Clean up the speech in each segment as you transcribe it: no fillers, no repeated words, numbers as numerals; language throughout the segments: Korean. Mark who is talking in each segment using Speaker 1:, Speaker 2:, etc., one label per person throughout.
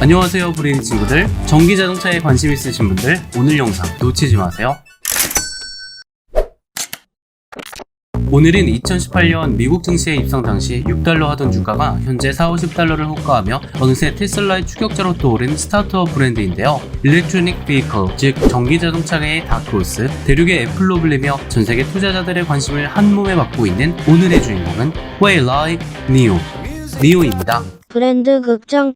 Speaker 1: 안녕하세요 브레인 친구들. 전기자동차에 관심 있으신 분들 오늘 영상 놓치지 마세요. 오늘은 2018년 미국 증시에 입성 당시 $6 하던 주가가 현재 $40-50를 호가하며 어느새 테슬라의 추격자로 떠오른 스타트업 브랜드인데요. 일렉트로닉 비이클, 즉 전기자동차계의 다크호스, 대륙의 애플로 불리며 전세계 투자자들의 관심을 한몸에 받고 있는 오늘의 주인공은 Waylay NIO입니다.
Speaker 2: 브랜드 극장.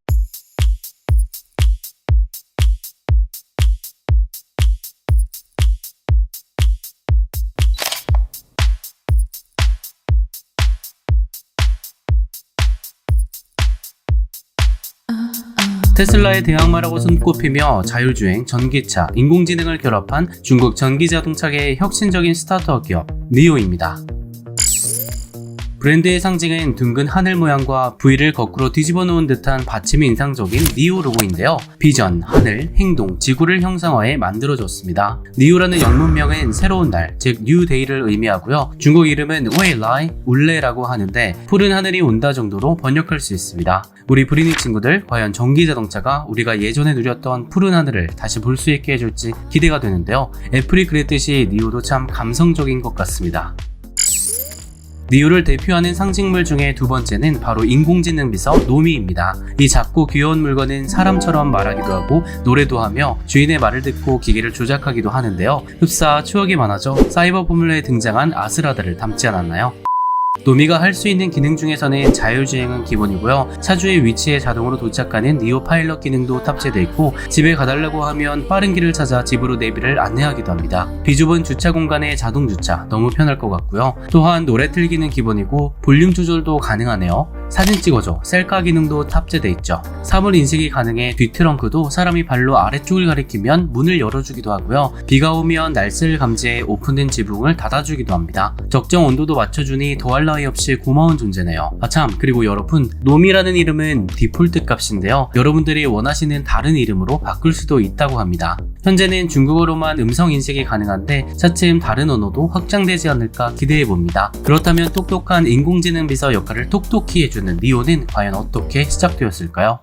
Speaker 1: 테슬라의 대항마라고 손꼽히며 자율주행, 전기차, 인공지능을 결합한 중국 전기자동차계의 혁신적인 스타트업 기업 NIO입니다. 브랜드의 상징은 둥근 하늘 모양과 V를 거꾸로 뒤집어 놓은 듯한 받침이 인상적인 NIO 로고인데요. 비전, 하늘, 행동, 지구를 형상화해 만들어졌습니다. NIO라는 영문명은 새로운 날, 즉 New Day를 의미하고요. 중국 이름은 Waylay, 울레라고 하는데 푸른 하늘이 온다 정도로 번역할 수 있습니다. 우리 브리니 친구들, 과연 전기자동차가 우리가 예전에 누렸던 푸른 하늘을 다시 볼 수 있게 해줄지 기대가 되는데요. 애플이 그랬듯이 NIO도 참 감성적인 것 같습니다. NIO를 대표하는 상징물 중에 두 번째는 바로 인공지능 비서 노미입니다. 이 작고 귀여운 물건은 사람처럼 말하기도 하고 노래도 하며 주인의 말을 듣고 기계를 조작하기도 하는데요. 흡사 추억이 많아져 사이버 포뮬러에 등장한 아스라다를 닮지 않았나요? 노미가 할 수 있는 기능 중에서는 자율주행은 기본이고요. 차주의 위치에 자동으로 도착하는 NIO 파일럿 기능도 탑재되어 있고 집에 가달라고 하면 빠른 길을 찾아 집으로 내비를 안내하기도 합니다. 비좁은 주차 공간에 자동 주차 너무 편할 것 같고요. 또한 노래 틀기는 기본이고 볼륨 조절도 가능하네요. 사진 찍어줘 셀카 기능도 탑재되어 있죠. 사물 인식이 가능해 뒤트렁크도 사람이 발로 아래쪽을 가리키면 문을 열어주기도 하고요. 비가 오면 날씨를 감지해 오픈된 지붕을 닫아주기도 합니다. 적정 온도도 맞춰주니 더할 나위 없이 고마운 존재네요. 아참, 그리고 여러분, 노미라는 이름은 디폴트 값인데요. 여러분들이 원하시는 다른 이름으로 바꿀 수도 있다고 합니다. 현재는 중국어로만 음성 인식이 가능한데 차츰 다른 언어도 확장되지 않을까 기대해봅니다. 그렇다면 똑똑한 인공지능 비서 역할을 톡톡히 해주는 NIO는 과연 어떻게 시작되었을까요?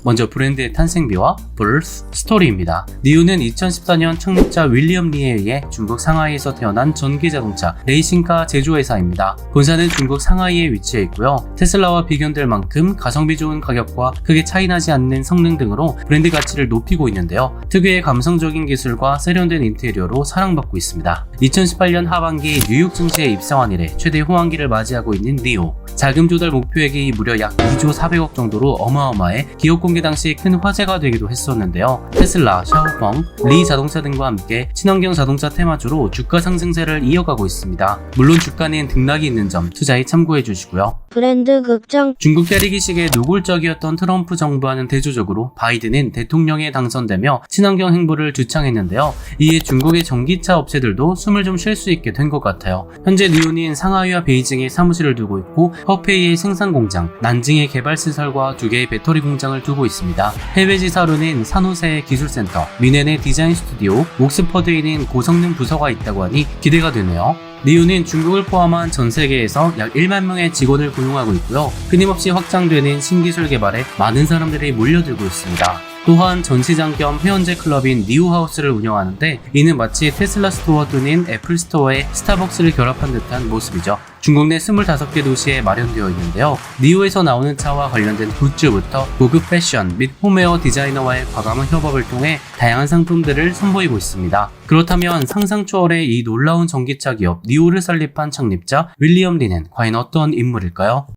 Speaker 1: 먼저 브랜드의 탄생비와 birth 스토리입니다. NIO는 2014년 창립자 윌리엄 리에 의해 중국 상하이에서 태어난 전기자동차 레이싱카 제조회사입니다. 본사는 중국 상하이에 위치해 있고요. 테슬라와 비견될 만큼 가성비 좋은 가격과 크게 차이나지 않는 성능 등으로 브랜드 가치를 높이고 있는데요. 특유의 감성적인 기술과 세련된 인테리어로 사랑받고 있습니다. 2018년 하반기 뉴욕 증시에 입성한 이래 최대 호황기를 맞이하고 있는 NIO. 자금 조달 목표액이 무려 약 2조 400억 정도로 어마어마해 기업 공개 당시 큰 화제가 되기도 했었는데요. 테슬라, 샤오펑, 리 자동차 등과 함께 친환경 자동차 테마주로 주가 상승세를 이어가고 있습니다. 물론 주가는 등락이 있는 점 투자에 참고해 주시고요.
Speaker 2: 브랜드 극장.
Speaker 1: 중국 때리기식의 노골적이었던 트럼프 정부와는 대조적으로 바이든은 대통령에 당선되며 친환경 행보를 주창했는데요. 이에 중국의 전기차 업체들도 숨을 좀 쉴 수 있게 된 것 같아요. 현재 NIO는 상하이와 베이징에 사무실을 두고 있고 허페이의 생산 공장, 난징의 개발 시설과 2개의 배터리 공장을 두고 있습니다. 해외 지사로는 산호세의 기술센터, 뮌헨의 디자인 스튜디오, 옥스퍼드에 있는 고성능 부서가 있다고 하니 기대가 되네요. NIO는 중국을 포함한 전 세계에서 약 1만 명의 직원을 고용하고 있고요. 끊임없이 확장되는 신기술 개발에 많은 사람들이 몰려들고 있습니다. 또한 전시장 겸 회원제 클럽인 NIO하우스를 운영하는데 이는 마치 테슬라 스토어 또는 애플 스토어에 스타벅스를 결합한 듯한 모습이죠. 중국 내 25개 도시에 마련되어 있는데요. NIO에서 나오는 차와 관련된 굿즈부터 고급 패션 및 홈웨어 디자이너와의 과감한 협업을 통해 다양한 상품들을 선보이고 있습니다. 그렇다면 상상 초월의 이 놀라운 전기차 기업 NIO를 설립한 창립자 윌리엄 리는 과연 어떤 인물일까요?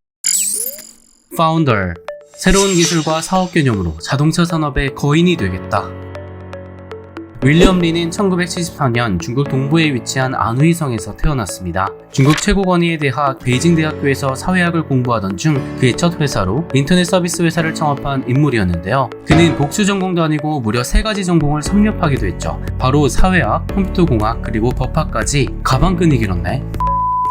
Speaker 1: 파운더, 새로운 기술과 사업 개념으로 자동차 산업의 거인이 되겠다. 윌리엄 리는 1974년 중국 동부에 위치한 안후이성에서 태어났습니다. 중국 최고 권위의 대학 베이징대학교에서 사회학을 공부하던 중 그의 첫 회사로 인터넷 서비스 회사를 창업한 인물이었는데요. 그는 복수 전공도 아니고 무려 3가지 전공을 섭렵하기도 했죠. 바로 사회학, 컴퓨터공학, 그리고 법학까지. 가방끈이 길었네.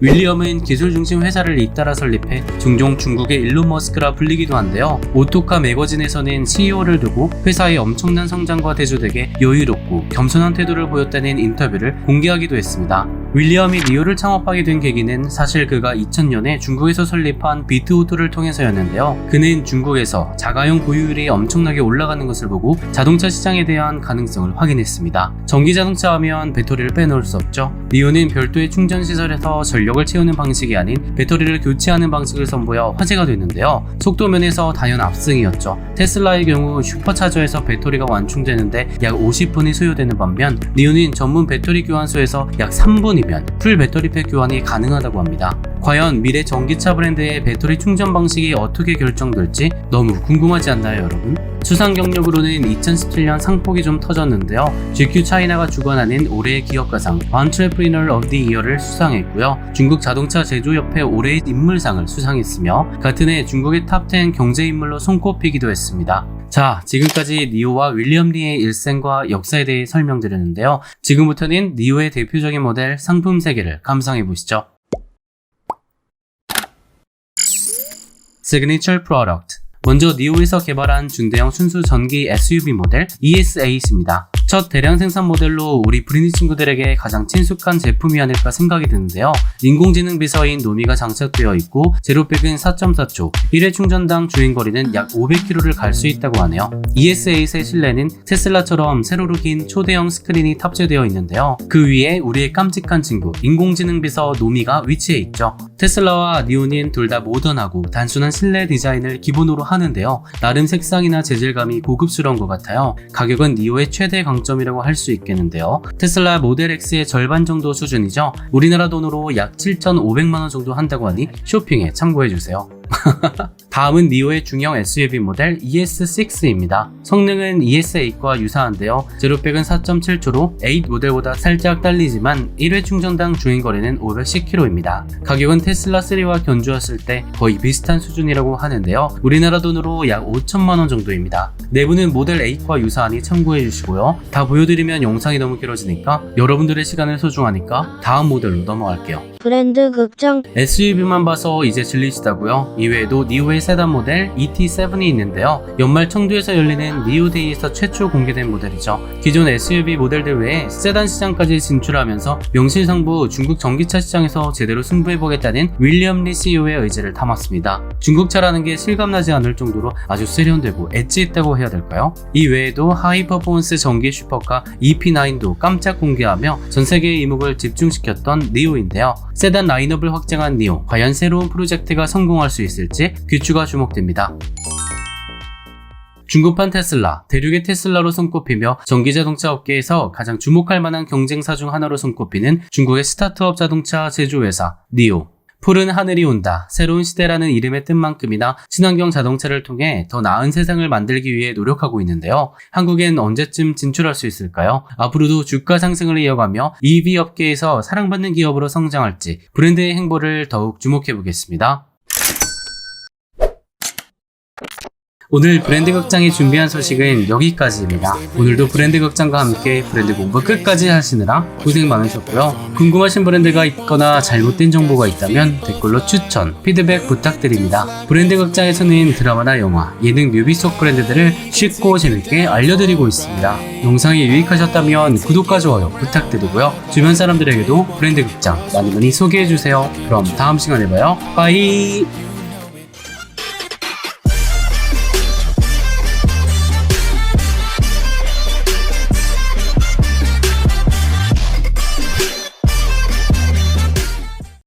Speaker 1: 윌리엄은 기술 중심 회사를 잇따라 설립해 종종 중국의 일론 머스크라 불리기도 한데요. 오토카 매거진에서는 CEO를 두고 회사의 엄청난 성장과 대조되게 여유롭고 겸손한 태도를 보였다는 인터뷰를 공개하기도 했습니다. 윌리엄이 니오를 창업하게 된 계기는 사실 그가 2000년에 중국에서 설립한 비트오토를 통해서였는데요. 그는 중국에서 자가용 보유율이 엄청나게 올라가는 것을 보고 자동차 시장에 대한 가능성을 확인했습니다. 전기 자동차 하면 배터리를 빼놓을 수 없죠. 니오는 별도의 충전 시설에서 전력을 채우는 방식이 아닌 배터리를 교체하는 방식을 선보여 화제가 됐는데요. 속도 면에서 단연 압승이었죠. 테슬라의 경우 슈퍼차저에서 배터리가 완충되는데 약 50분이 소요되는 반면 니오는 전문 배터리 교환소에서 약 3분이면 풀 배터리팩 교환이 가능하다고 합니다. 과연 미래 전기차 브랜드의 배터리 충전 방식이 어떻게 결정될지 너무 궁금하지 않나요, 여러분? 수상 경력으로는 2017년 상폭이 좀 터졌는데요. GQ 차이나가 주관하는 올해의 기업가상 Entrepreneur of the Year를 수상했고요. 중국 자동차 제조협회 올해의 인물상을 수상했으며 같은 해 중국의 탑10 경제인물로 손꼽히기도 했습니다. 자, 지금까지 니오와 윌리엄 리의 일생과 역사에 대해 설명드렸는데요. 지금부터는 니오의 대표적인 모델 상품 세계를 감상해 보시죠. Signature Product. 먼저 니오에서 개발한 중대형 순수 전기 SUV 모델 ES8입니다. 첫 대량 생산 모델로 우리 브리니 친구들에게 가장 친숙한 제품이 아닐까 생각이 드는데요. 인공지능 비서인 노미가 장착되어 있고 제로백은 4.4초, 1회 충전당 주행거리는 약 500km를 갈 수 있다고 하네요. ES8의 실내는 테슬라처럼 세로로 긴 초대형 스크린이 탑재되어 있는데요. 그 위에 우리의 깜찍한 친구 인공지능 비서 노미가 위치해 있죠. 테슬라와 니오는 둘 다 모던하고 단순한 실내 디자인을 기본으로 하는데요. 나름 색상이나 재질감이 고급스러운 것 같아요. 가격은 니오의 최대 강점이라고 할 수 있겠는데요. 테슬라 모델 X의 절반 정도 수준이죠. 우리나라 돈으로 약 7,500만원 정도 한다고 하니 쇼핑에 참고해주세요. 다음은 니오의 중형 SUV 모델 ES6입니다. 성능은 ES8과 유사한데요. 제로백은 4.7초로 8 모델보다 살짝 딸리지만 1회 충전당 주행거리는 510km입니다. 가격은 테슬라 3와 견주었을 때 거의 비슷한 수준이라고 하는데요. 우리나라 돈으로 약 5천만원 정도입니다. 내부는 모델 8과 유사하니 참고해주시고요. 다 보여드리면 영상이 너무 길어지니까 여러분들의 시간을 소중하니까 다음 모델로 넘어갈게요.
Speaker 2: 브랜드 극장
Speaker 1: SUV만 봐서 이제 질리시다고요? 이외에도 니오의 세단 모델 ET7이 있는데요. 연말 청두에서 열리는 니오데이에서 최초 공개된 모델이죠. 기존 SUV 모델들 외에 세단 시장까지 진출하면서 명실상부 중국 전기차 시장에서 제대로 승부해보겠다는 윌리엄 리 CEO의 의지를 담았습니다. 중국차라는 게 실감나지 않을 정도로 아주 세련되고 엣지있다고 해야 될까요? 이 외에도 하이 퍼포먼스 전기 슈퍼카 EP9도 깜짝 공개하며 전세계의 이목을 집중시켰던 니오인데요. 세단 라인업을 확장한 니오, 과연 새로운 프로젝트가 성공할 수 있을지 귀추가 주목됩니다. 중국판 테슬라, 대륙의 테슬라로 손꼽히며 전기자동차 업계에서 가장 주목할 만한 경쟁사 중 하나로 손꼽히는 중국의 스타트업 자동차 제조회사 니오. 푸른 하늘이 온다, 새로운 시대라는 이름의 뜻만큼이나 친환경 자동차를 통해 더 나은 세상을 만들기 위해 노력하고 있는데요. 한국엔 언제쯤 진출할 수 있을까요? 앞으로도 주가 상승을 이어가며 EV 업계에서 사랑받는 기업으로 성장할지 브랜드의 행보를 더욱 주목해보겠습니다. 오늘 브랜드 극장이 준비한 소식은 여기까지입니다. 오늘도 브랜드 극장과 함께 브랜드 공부 끝까지 하시느라 고생 많으셨고요. 궁금하신 브랜드가 있거나 잘못된 정보가 있다면 댓글로 추천, 피드백 부탁드립니다. 브랜드 극장에서는 드라마나 영화, 예능 뮤비 속 브랜드들을 쉽고 재밌게 알려드리고 있습니다. 영상이 유익하셨다면 구독과 좋아요 부탁드리고요. 주변 사람들에게도 브랜드 극장 많이 많이 소개해주세요. 그럼 다음 시간에 봐요. 빠이!